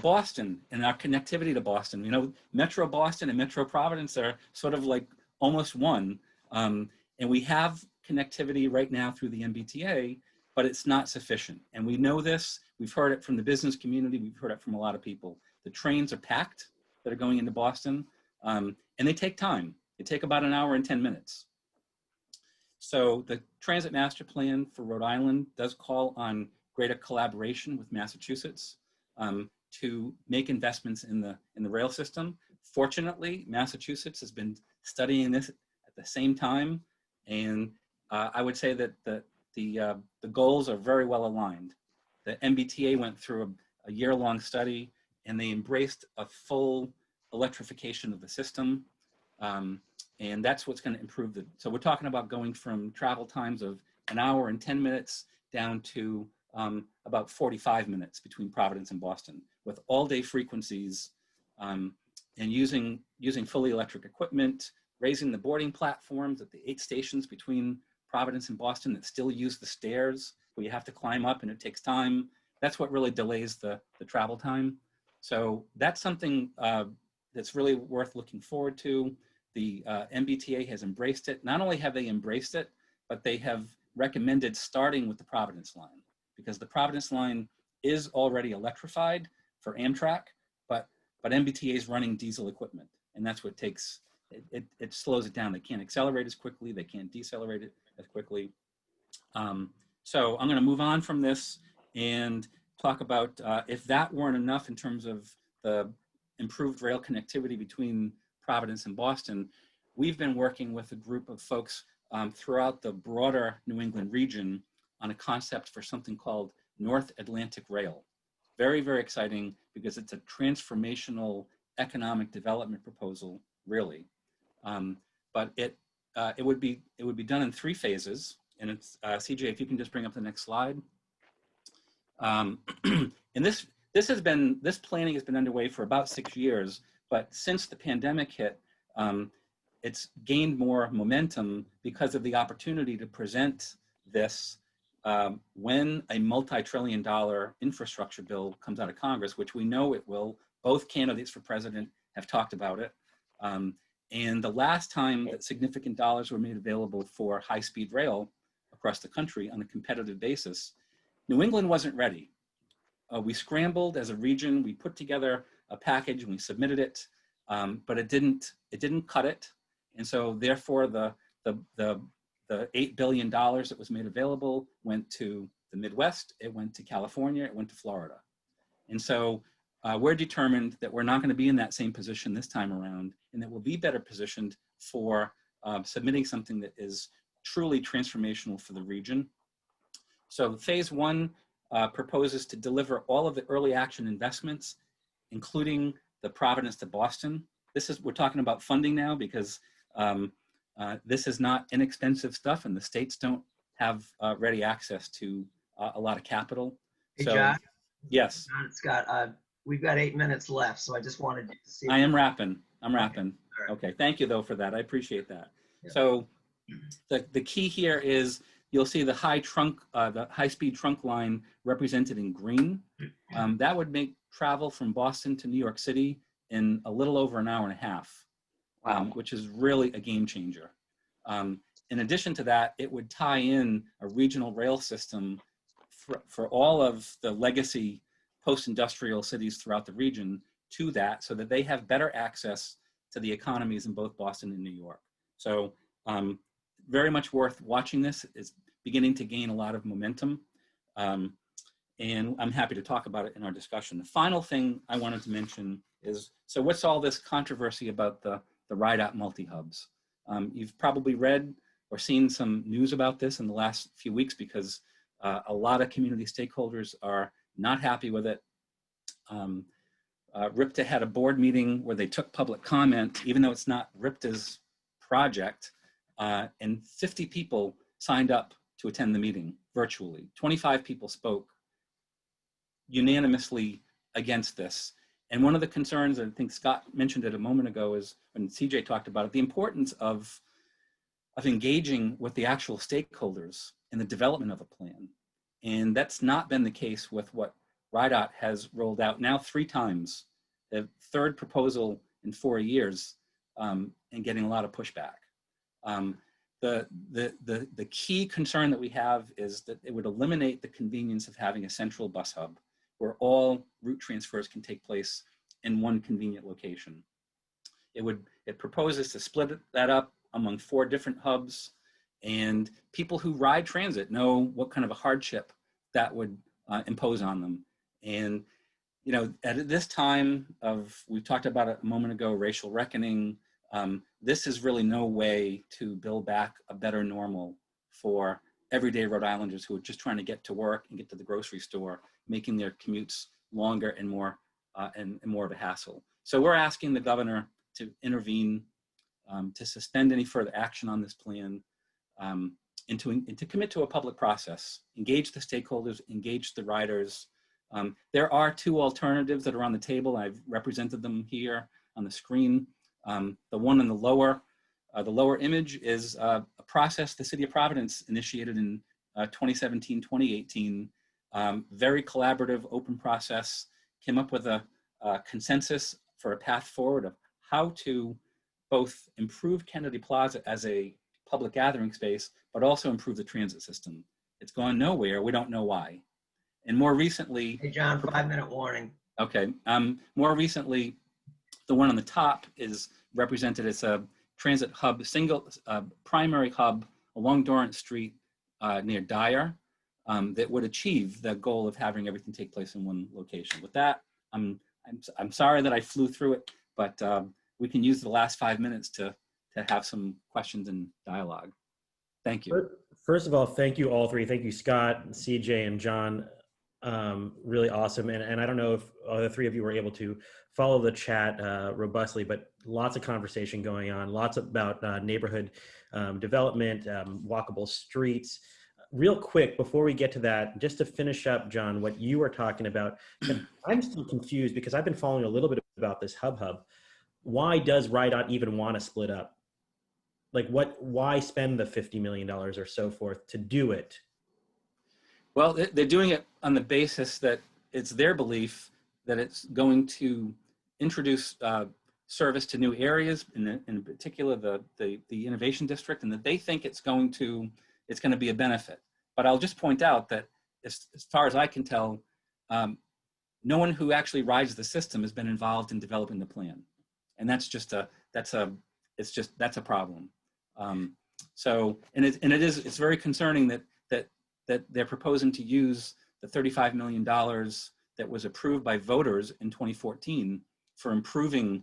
Boston and our connectivity to Boston. You know, Metro Boston and Metro Providence are sort of like almost one. And we have connectivity right now through the MBTA, but it's not sufficient. And we know this. We've heard it from the business community. We've heard it from a lot of people. The trains are packed that are going into Boston, and they take time. They take about an hour and 10 minutes. So the Transit Master Plan for Rhode Island does call on greater collaboration with Massachusetts to make investments in the rail system. Fortunately, Massachusetts has been studying this at the same time, and I would say that the goals are very well aligned. The MBTA went through a year-long study, and they embraced a full electrification of the system, and that's what's going to improve so we're talking about going from travel times of an hour and 10 minutes down to about 45 minutes between Providence and Boston, with all-day frequencies, and using fully electric equipment, raising the boarding platforms at the 8 stations between Providence and Boston that still use the stairs where you have to climb up and it takes time. That's what really delays the travel time. So that's something that's really worth looking forward to. The MBTA has embraced it. Not only have they embraced it, but they have recommended starting with the Providence line, because the Providence line is already electrified for Amtrak, but MBTA is running diesel equipment, and that's what takes, it slows it down. They can't accelerate as quickly, they can't decelerate it as quickly. So I'm gonna move on from this and talk about if that weren't enough in terms of the improved rail connectivity between Providence and Boston, we've been working with a group of folks throughout the broader New England region on a concept for something called North Atlantic Rail. Very, very exciting, because it's a transformational economic development proposal, really. But it would be done in 3 phases, and it's CJ, if you can just bring up the next slide. And this planning has been underway for about 6 years, but since the pandemic hit, it's gained more momentum because of the opportunity to present this when a multi-trillion-dollar infrastructure bill comes out of Congress, which we know it will. Both candidates for president have talked about it. And the last time that significant dollars were made available for high-speed rail across the country on a competitive basis, New England wasn't ready. We scrambled as a region. We put together a package and we submitted it, but it didn't cut it. And so therefore the $8 billion that was made available went to the Midwest, it went to California, it went to Florida. And so we're determined that we're not going to be in that same position this time around, and that we'll be better positioned for submitting something that is truly transformational for the region. So phase 1 proposes to deliver all of the early action investments, including the Providence to Boston. We're talking about funding now, because this is not inexpensive stuff, and the states don't have ready access to a lot of capital. Hey, so, John? Yes. John, Scott, we've got 8 minutes left, so I just wanted to see. I am wrapping. I'm wrapping. Okay. Okay. Thank you, though, for that. I appreciate that. Yeah. So the key here is you'll see the the high-speed trunk line represented in green. That would make travel from Boston to New York City in a little over an hour and a half, which is really a game changer. In addition to that, it would tie in a regional rail system for all of the legacy post-industrial cities throughout the region to that, so that they have better access to the economies in both Boston and New York. So very much worth watching this. It's beginning to gain a lot of momentum. And I'm happy to talk about it in our discussion. The final thing I wanted to mention is, so what's all this controversy about the RIDOT multi-hubs? You've probably read or seen some news about this in the last few weeks, because a lot of community stakeholders are not happy with it. RIPTA had a board meeting where they took public comment, even though it's not RIPTA's project, and 50 people signed up to attend the meeting virtually. 25 people spoke unanimously against this. And one of the concerns, I think Scott mentioned it a moment ago, is when CJ talked about it, the importance of engaging with the actual stakeholders in the development of a plan. And that's not been the case with what RIDOT has rolled out now 3 times, the 3rd proposal in 4 years, and getting a lot of pushback. The key concern that we have is that it would eliminate the convenience of having a central bus hub where all route transfers can take place in one convenient location. It proposes to split that up among 4 different hubs, and people who ride transit know what kind of a hardship that would impose on them. And you know, at this time of, we talked about it a moment ago, racial reckoning, this is really no way to build back a better normal for everyday Rhode Islanders who are just trying to get to work and get to the grocery store, making their commutes longer and more of a hassle. So we're asking the governor to intervene, to suspend any further action on this plan, and to commit to a public process, engage the stakeholders, engage the riders. There are 2 alternatives that are on the table. I've represented them here on the screen. The one in the lower image is a process the City of Providence initiated in 2017, 2018. Very collaborative, open process, came up with a consensus for a path forward of how to both improve Kennedy Plaza as a public gathering space, but also improve the transit system. It's gone nowhere. We don't know why. And more recently— Hey, John, 5-minute warning. Okay. More recently, the one on the top is represented as a transit hub, single primary hub along Dorrance Street near Dyer, that would achieve the goal of having everything take place in one location. With that, I'm sorry that I flew through it, but we can use the last 5 minutes to have some questions and dialogue. Thank you. First of all, thank you all 3. Thank you, Scott, CJ, and John. Really awesome. And I don't know if the 3 of you were able to follow the chat robustly, but lots of conversation going on, lots about neighborhood development, walkable streets. Real quick, before we get to that, just to finish up, John, what you were talking about, I'm still confused because I've been following a little bit about this hub. Why does RIDOT even want to split up? Like why spend the $50 million or so forth to do it? Well, they're doing it on the basis that it's their belief that it's going to introduce service to new areas, in particular the Innovation District, and that they think it's going to be a benefit. But I'll just point out that as far as I can tell, no one who actually rides the system has been involved in developing the plan, and that's a problem. So it's very concerning that they're proposing to use the $35 million that was approved by voters in 2014 for improving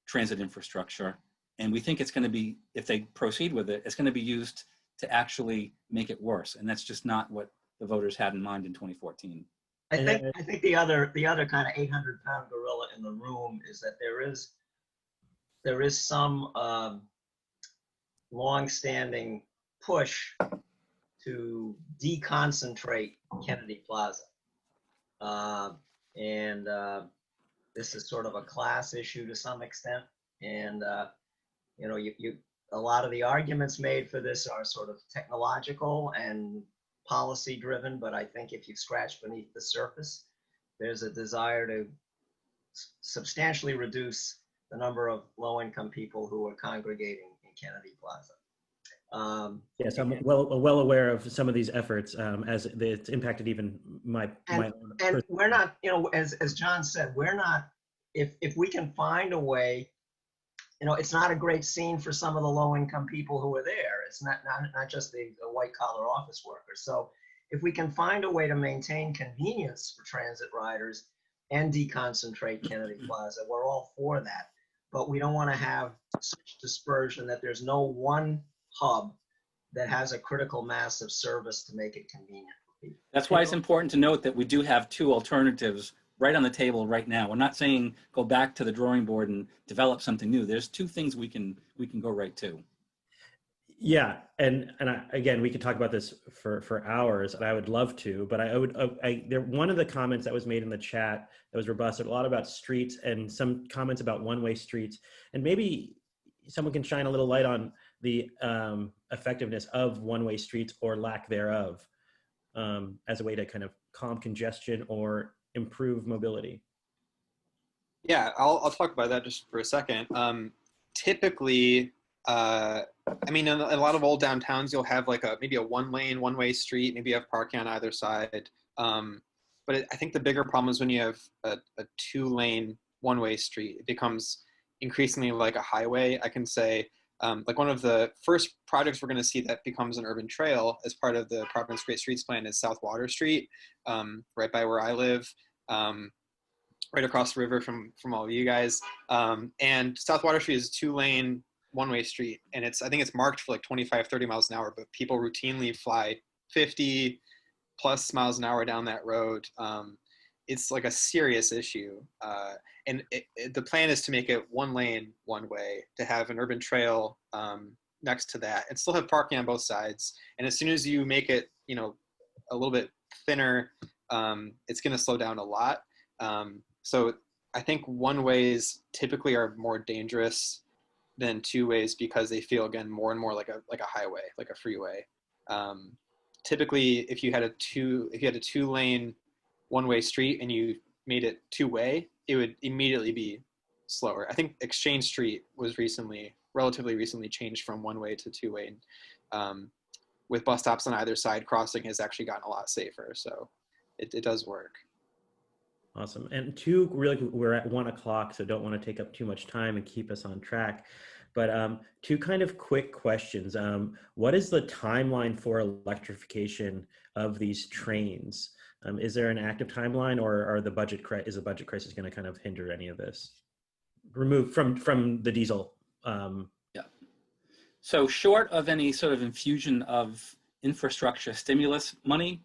transit infrastructure. And we think it's going to be, if they proceed with it, it's going to be used to actually make it worse. And that's just not what the voters had in mind in 2014. I think the other kind of 800-pound gorilla in the room is that there is some long-standing push to deconcentrate Kennedy Plaza. And this is sort of a class issue to some extent. And, you know, a lot of the arguments made for this are sort of technological and policy driven, but I think if you scratch beneath the surface, there's a desire to substantially reduce the number of low-income people who are congregating in Kennedy Plaza. Yes, I'm well aware of some of these efforts, as it's impacted even my own. And we're not, you know, as John said, we're not, if we can find a way, you know, it's not a great scene for some of the low-income people who are there. It's not just the white-collar office workers. So if we can find a way to maintain convenience for transit riders and deconcentrate Kennedy Plaza, we're all for that. But we don't want to have such dispersion that there's no one hub that has a critical mass of service to make it convenient for people. That's why it's important to note that we do have two alternatives right on the table right now. We're not saying go back to the drawing board and develop something new. There's two things we can go right to. Yeah, and again, we could talk about this for hours, and I would love to. But one of the comments that was made in the chat that was robust, a lot about streets and some comments about one-way streets, and maybe someone can shine a little light on the effectiveness of one-way streets or lack thereof as a way to kind of calm congestion or improve mobility. Yeah, I'll talk about that just for a second. Typically, I mean, in a lot of old downtowns, you'll have like maybe a one-lane, one-way street, maybe you have parking on either side. But I think the bigger problem is when you have a two-lane, one-way street. It becomes increasingly like a highway. I can say, like one of the first projects we're going to see that becomes an urban trail as part of the Providence Great Streets Plan is South Water Street, right by where I live, right across the river from all of you guys. And South Water Street is a two-lane, one-way street, and I think it's marked for like 25, 30 miles an hour, but people routinely fly 50 plus miles an hour down that road. It's like a serious issue. And the plan is to make it one lane, one way, to have an urban trail next to that and still have parking on both sides. And as soon as you make it, you know, a little bit thinner, it's going to slow down a lot. So I think one ways typically are more dangerous than two ways because they feel, again, more and more like a highway, like a freeway. Typically, if you had a two-lane one-way street and you made it two-way, it would immediately be slower. I think Exchange Street was relatively recently changed from one-way to two-way. With bus stops on either side, crossing has actually gotten a lot safer. So it does work. Awesome. And we're at 1 o'clock, so don't want to take up too much time and keep us on track. But two kind of quick questions. What is the timeline for electrification of these trains? Is there an active timeline, or is the budget crisis going to kind of hinder any of this? Remove from the diesel. Yeah. So short of any sort of infusion of infrastructure stimulus money,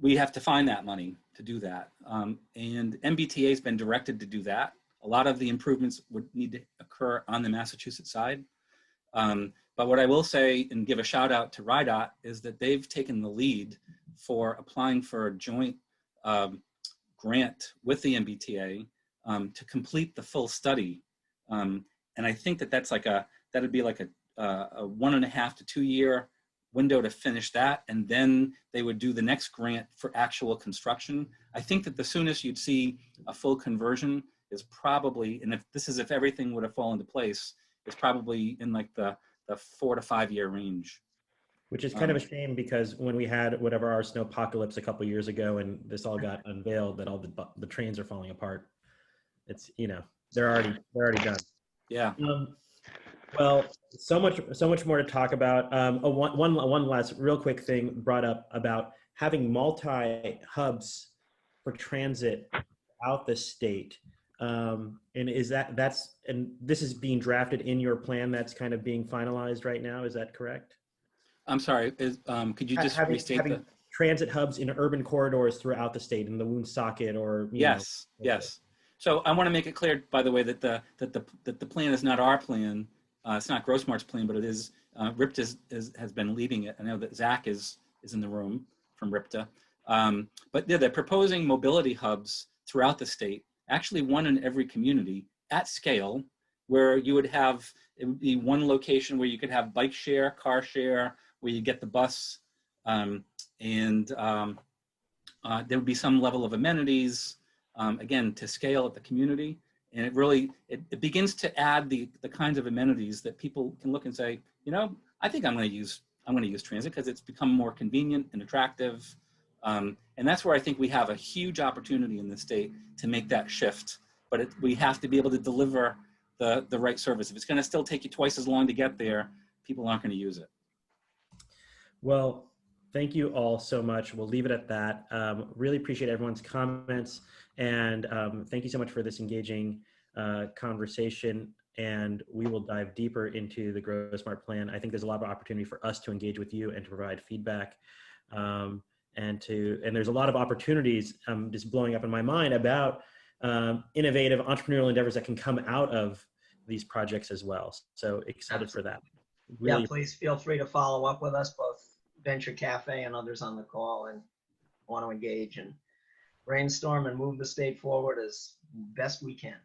we have to find that money to do that. And MBTA has been directed to do that. A lot of the improvements would need to occur on the Massachusetts side. But what I will say and give a shout out to RIDOT is that they've taken the lead for applying for a joint grant with the MBTA to complete the full study. And I think that'd be like a 1.5 to 2 year window to finish that, and then they would do the next grant for actual construction. I think that the soonest you'd see a full conversion is probably, and if everything would have fallen into place, it's probably in like the 4 to 5 year range. Which is kind of a shame, because when we had whatever our snowpocalypse a couple years ago and this all got unveiled, that all the trains are falling apart. It's, you know, they're already done. Yeah. Well, so much more to talk about. One last real quick thing brought up about having multi-hubs for transit out the state. And and this is being drafted in your plan that's kind of being finalized right now. Is that correct? I'm sorry. Could you just restate having transit hubs in urban corridors throughout the state, in the Woonsocket or yes. So I want to make it clear, by the way, that the plan is not our plan. It's not Grossmart's plan, but it is RIPTA has been leading it. I know that Zach is in the room from RIPTA. But they're proposing mobility hubs throughout the state, actually one in every community at scale, where you would have, it would be one location where you could have bike share, car share, where you get the bus, and there would be some level of amenities, again, to scale at the community. And it really, it begins to add the kinds of amenities that people can look and say, you know, I think I'm going to use transit because it's become more convenient and attractive. And that's where I think we have a huge opportunity in the state to make that shift. But we have to be able to deliver the right service. If it's going to still take you twice as long to get there, people aren't going to use it. Well, thank you all so much. We'll leave it at that. Really appreciate everyone's comments, and thank you so much for this engaging conversation. And we will dive deeper into the Grow Smart plan. I think there's a lot of opportunity for us to engage with you and to provide feedback. And there's a lot of opportunities just blowing up in my mind about innovative entrepreneurial endeavors that can come out of these projects as well. So excited for that. Really. Yeah, please feel free to follow up with us, both Venture Cafe and others on the call, and want to engage and brainstorm and move the state forward as best we can.